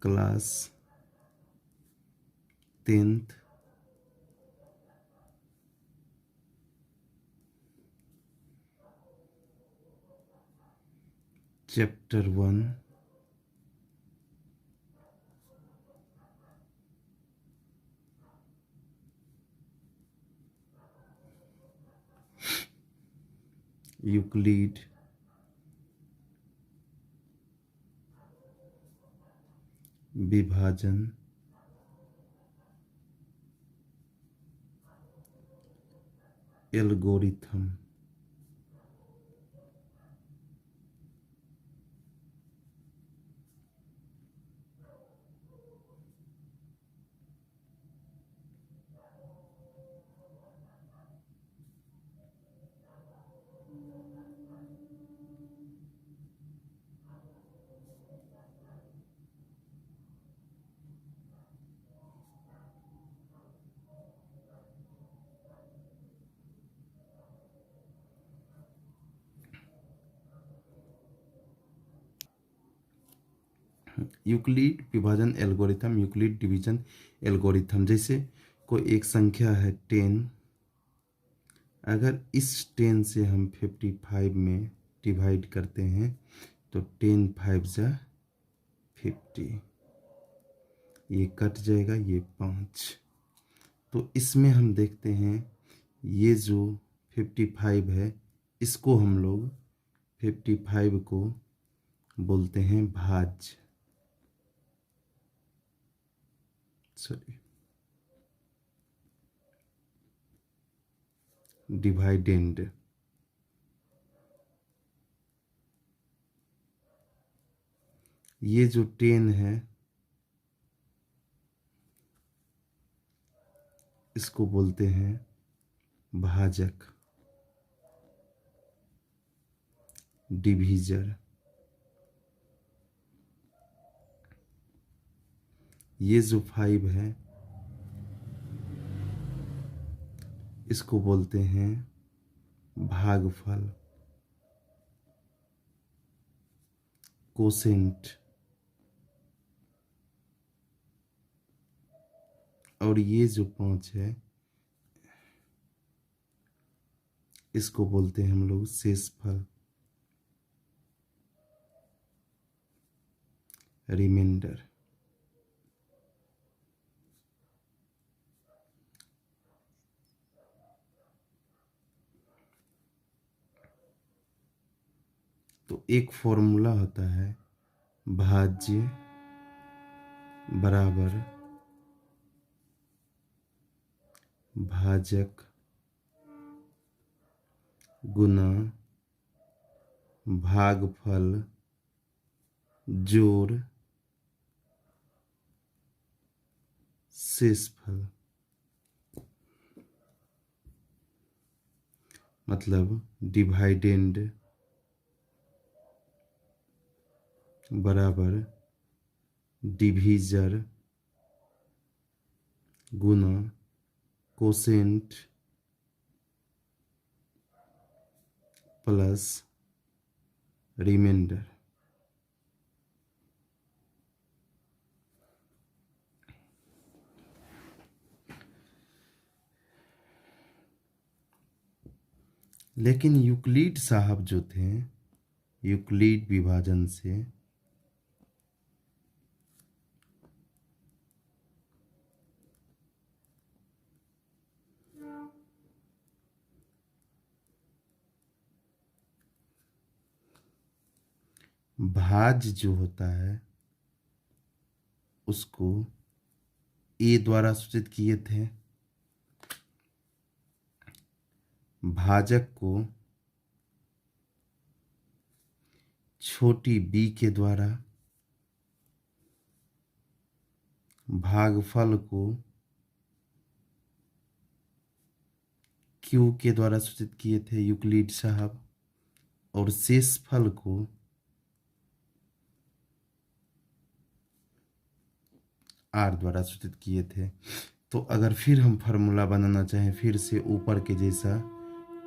Class 10th chapter 1 Euclid विभाजन algorithm. Euclid विभाजन algorithm, Euclid division algorithm. जैसे कोई एक संख्या है 10, अगर इस 10 से हम 55 में डिवाइड करते हैं तो 10 5 जा 50, ये कट जाएगा, ये 5। तो इसमें हम देखते हैं ये जो 55 है, इसको हम लोग 55 को बोलते हैं भाज्य, सॉरी डिवाइडेंड। ये जो 10 है इसको बोलते हैं भाजक, डिवीजर। ये जो 5 है इसको बोलते हैं भागफल, कोसेंट। और ये जो 5 है इसको बोलते हैं हम लोग शेषफल, रिमाइंडर। तो एक फॉर्मूला होता है भाज्य बराबर भाजक गुना भागफल जोड़ शेषफल। मतलब डिवाइडेंड बराबर डिवीजर गुना कोसेंट प्लस रिमाइंडर। लेकिन यूक्लिड साहब जो थे, यूक्लिड विभाजन से भाज्य जो होता है उसको ए द्वारा सूचित किए थे, भाजक को छोटी बी के द्वारा, भागफल को क्यू के द्वारा सूचित किए थे यूक्लिड साहब, और शेषफल को आर द्वारा सूचित किए थे। तो अगर फिर हम फार्मूला बनाना चाहें फिर से ऊपर के जैसा,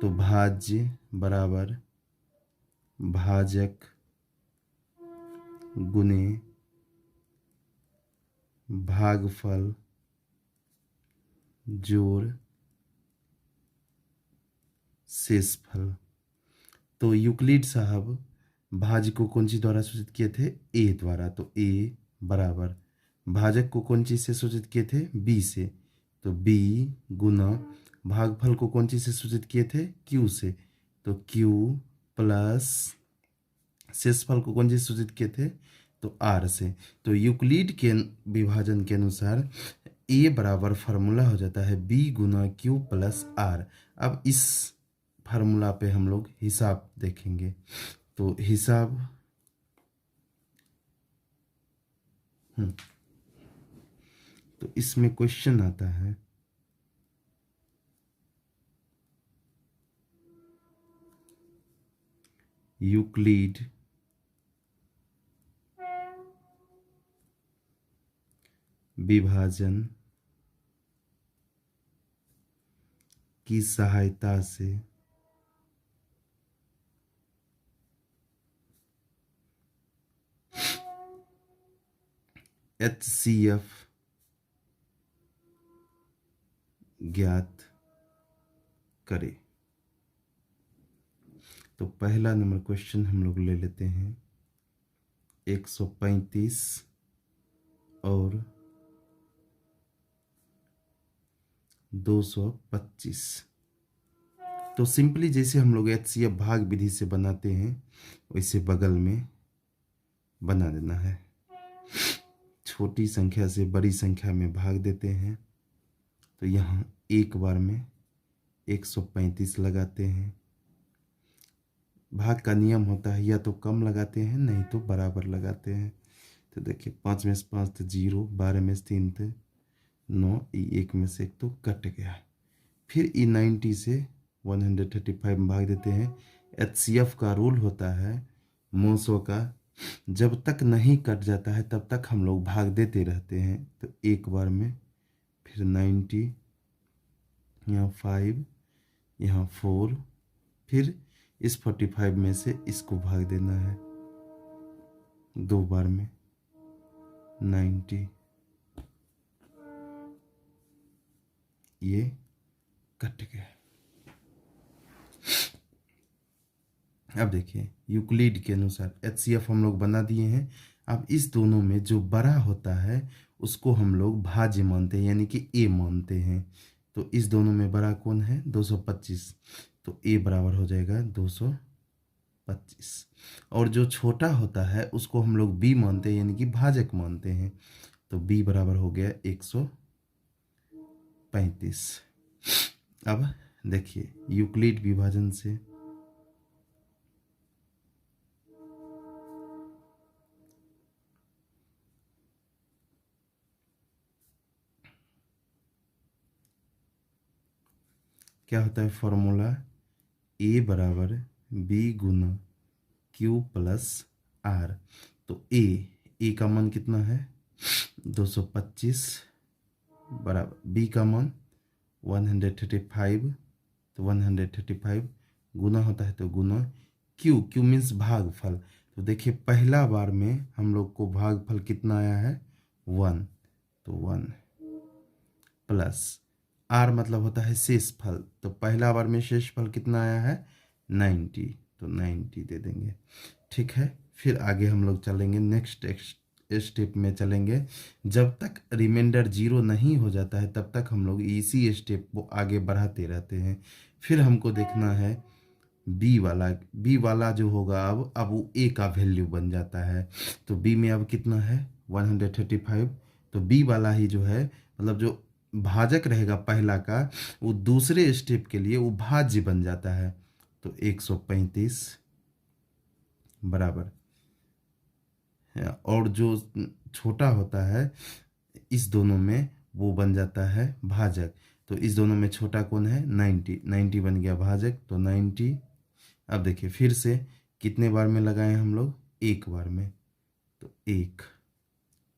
तो भाज्य बराबर भाजक गुने भागफल जोड़ शेषफल। तो यूक्लिड साहब भाज्य को कौन सी द्वारा सूचित किए थे? ए द्वारा। तो ए बराबर भाजक को कौन चीज से सूचित किए थे? बी से। तो बी गुना भागफल को कौन चीज से सूचित किए थे? क्यू से। तो क्यू प्लस शेषफल को कौन चीज से सूचित किए थे? तो आर से। तो यूक्लिड के विभाजन के अनुसार ए बराबर फार्मूला हो जाता है बी गुना क्यू प्लस आर। अब इस फार्मूला पे हम लोग हिसाब देखेंगे। तो हिसाब तो इसमें क्वेश्चन आता है यूक्लिड विभाजन की सहायता से HCF ज्ञात करें। तो पहला नंबर क्वेश्चन हम लोग ले लेते हैं 135 और 225। तो सिंपली जैसे हम लोग HCF भाग विधि से बनाते हैं वैसे बगल में बना देना है। छोटी संख्या से बड़ी संख्या में भाग देते हैं। तो यहाँ एक बार में 135 लगाते हैं। भाग का नियम होता है या तो कम लगाते हैं नहीं तो बराबर लगाते हैं। तो देखिए 5 में से 5 तो 0, 12 में से 3 तो 9, 1 में से 1 तो कट गया। फिर ई 90 से 135 में भाग देते हैं। HCF का रूल होता है मोसो का, जब तक नहीं कट जाता है तब तक हम लोग भाग देते रहते हैं। तो एक बार में फिर 90, यहाँ 5, यहाँ 4, फिर इस 45 में से इसको भाग देना है। दो बार में 90, ये कट गया। अब देखिए यूक्लिड के अनुसार HCF हम लोग बना दिए हैं। अब इस दोनों में जो बड़ा होता है उसको हम लोग भाज्य मानते हैं, यानी कि ए मानते हैं। तो इस दोनों में बड़ा कौन है? 225। तो ए बराबर हो जाएगा 225। और जो छोटा होता है उसको हम लोग बी मानते हैं, यानी कि भाजक मानते हैं। तो बी बराबर हो गया 135। अब देखिए यूक्लिड विभाजन से क्या होता है फॉर्मूला? ए बराबर बी गुना क्यू प्लस आर। तो ए का मान कितना है? 225 बराबर बी का मान 135। तो 135 गुना होता है तो गुना क्यू मीन्स भागफल। तो देखिए पहला बार में हम लोग को भागफल कितना आया है? 1। तो 1 प्लस आर मतलब होता है शेषफल। तो पहला बार में शेषफल कितना आया है? 90। तो 90 दे देंगे। ठीक है, फिर आगे हम लोग चलेंगे, नेक्स्ट स्टेप में चलेंगे। जब तक रिमाइंडर 0 नहीं हो जाता है तब तक हम लोग इसी स्टेप को आगे बढ़ाते रहते हैं। फिर हमको देखना है बी वाला जो होगा अब वो ए का वैल्यू बन जाता है। तो बी में अब कितना है? 135। तो बी वाला ही जो है मतलब जो भाजक रहेगा पहला का, वो दूसरे स्टेप के लिए वो भाज्य बन जाता है। तो 135 बराबर, और जो छोटा होता है इस दोनों में वो बन जाता है भाजक। तो इस दोनों में छोटा कौन है? 90 बन गया भाजक। तो 90। अब देखिए फिर से कितने बार में लगाए हम लोग? एक बार में। तो 1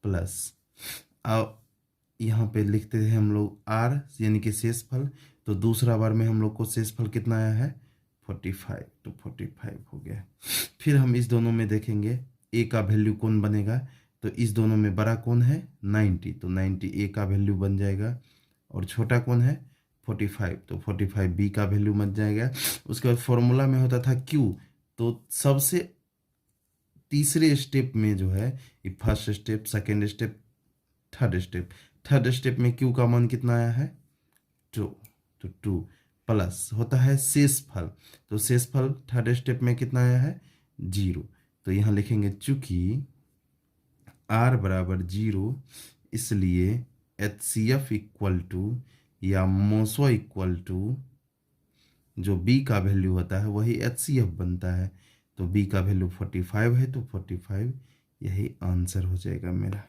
प्लस अब यहाँ पे लिखते हैं हम लोग आर यानी कि शेषफल। तो दूसरा बार में हम लोग को शेषफल कितना आया है? 45। तो 45 हो गया। फिर हम इस दोनों में देखेंगे ए का वैल्यू कौन बनेगा? तो तो इस दोनों में बड़ा कौन है 90, तो 90 ए का वैल्यू बन जाएगा, और छोटा कौन है 45, तो 45 बी का वैल्यू बन जाएगा। उसके बाद फॉर्मूला में होता था क्यू, तो सबसे तीसरे स्टेप में जो है ये first step, second step, third step में क्यू का मान कितना आया है 2, तो 2 प्लस होता है शेषफल, तो शेषफल थर्ड स्टेप में कितना आया है 0, तो यहाँ लिखेंगे चूंकि r बराबर 0, इसलिए HCF इक्वल टू या मोसो इक्वल टू जो b का वैल्यू होता है वही HCF बनता है, तो b का वैल्यू 45 है, तो 45 यही आंसर हो जाएगा मेरा।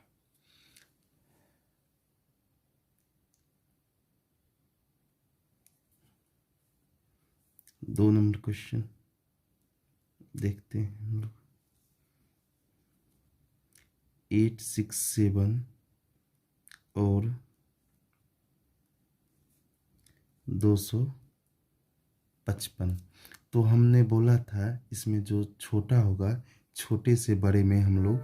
दो नंबर क्वेश्चन देखते हैं हम लोग। 867 और 255, तो हमने बोला था इसमें जो छोटा होगा छोटे से बड़े में हम लोग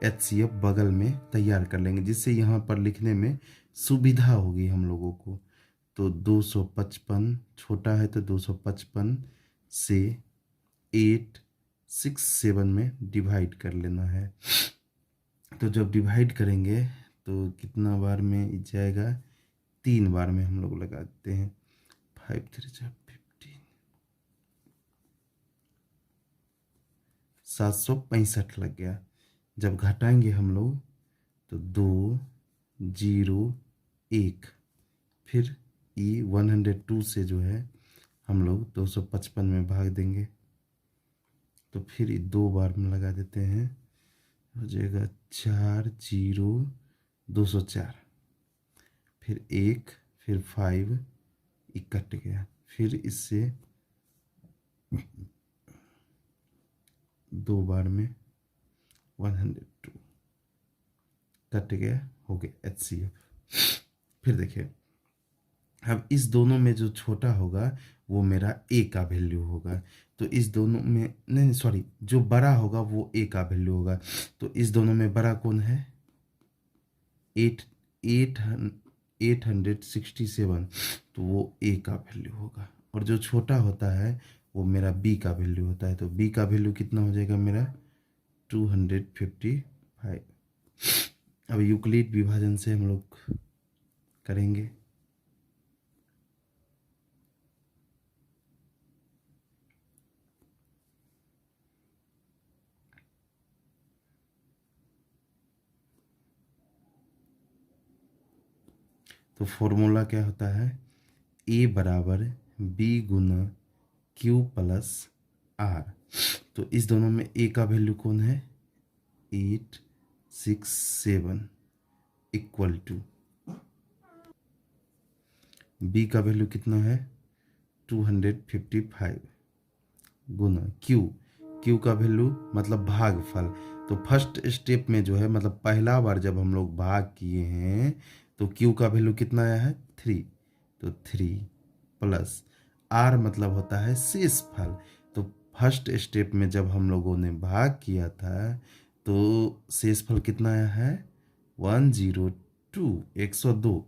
HCF बगल में तैयार कर लेंगे, जिससे यहाँ पर लिखने में सुविधा होगी हम लोगों को। तो 255 छोटा है, तो 255 से 867 में डिवाइड कर लेना है। तो जब डिवाइड करेंगे तो कितना बार में जाएगा 3 बार में हम लोग लगाते हैं, 5 3 15, 765 लग गया। जब घटाएंगे हम लोग तो 2 0 1, फिर ये 102 से जो है हम लोग 255 में भाग देंगे, तो फिर ये 2 बार में लगा देते हैं, हो जाएगा 4 0 204, फिर 1, फिर 5, ये कट गया, फिर इससे 2 बार में 102 कट गया, हो गया HCF। फिर देखिए अब इस दोनों में जो छोटा होगा वो मेरा ए का वैल्यू होगा, तो इस दोनों में नहीं सॉरी, जो बड़ा होगा वो ए का वैल्यू होगा, तो इस दोनों में बड़ा कौन है 867, तो वो ए का वैल्यू होगा, और जो छोटा होता है वो मेरा बी का वैल्यू होता है, तो बी का वैल्यू कितना हो जाएगा मेरा 255। अब यूक्लिड विभाजन से हम लोग करेंगे। तो फॉर्मूला क्या होता है a बराबर b गुना q प्लस r, तो इस दोनों में a का वैल्यू कौन है 867 इक्वल टू b का वैल्यू कितना है 255 गुना q का वैल्यू मतलब भागफल, तो फर्स्ट स्टेप में जो है मतलब पहला बार जब हम लोग भाग किए हैं तो q का वैल्यू कितना आया है 3, तो 3 प्लस r मतलब होता है शेषफल, तो फर्स्ट स्टेप में जब हम लोगों ने भाग किया था तो शेषफल कितना आया है 102, 102।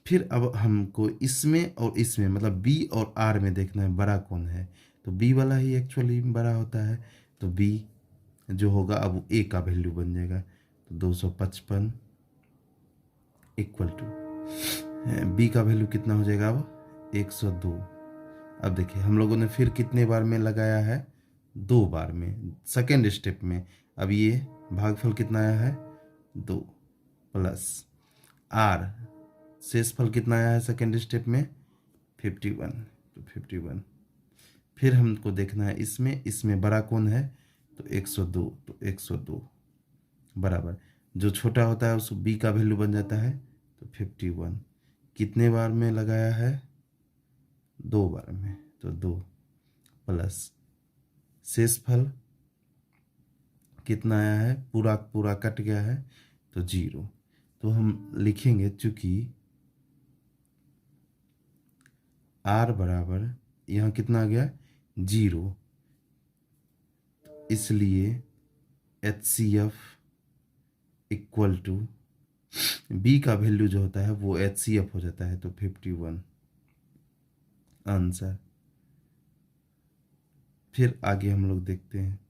फिर अब हमको इसमें और इसमें मतलब b और r में देखना है बड़ा कौन है, तो b वाला ही एक्चुअली बड़ा होता है, तो b जो होगा अब a का वैल्यू बन जाएगा, तो 255 इक्वल टू b का वैल्यू कितना हो जाएगा अब 102। अब देखिए हम लोगों ने फिर कितने बार में लगाया है 2 बार में सेकेंड स्टेप में, अब ये भागफल कितना आया है 2 प्लस r शेषफल कितना आया है सेकेंड स्टेप में 51, तो 51। फिर हमको देखना है इसमें बड़ा कौन है तो 102, तो 102 बराबर जो छोटा होता है उस b का वैल्यू बन जाता है तो 51, कितने बार में लगाया है 2 बार में, तो 2 प्लस शेषफल कितना आया है पूरा पूरा कट गया है तो 0, तो हम लिखेंगे चूंकि r बराबर यहाँ कितना आ गया 0, इसलिए HCF इक्वल टू बी का वैल्यू जो होता है वो HCF हो जाता है, तो 51 आंसर। फिर आगे हम लोग देखते हैं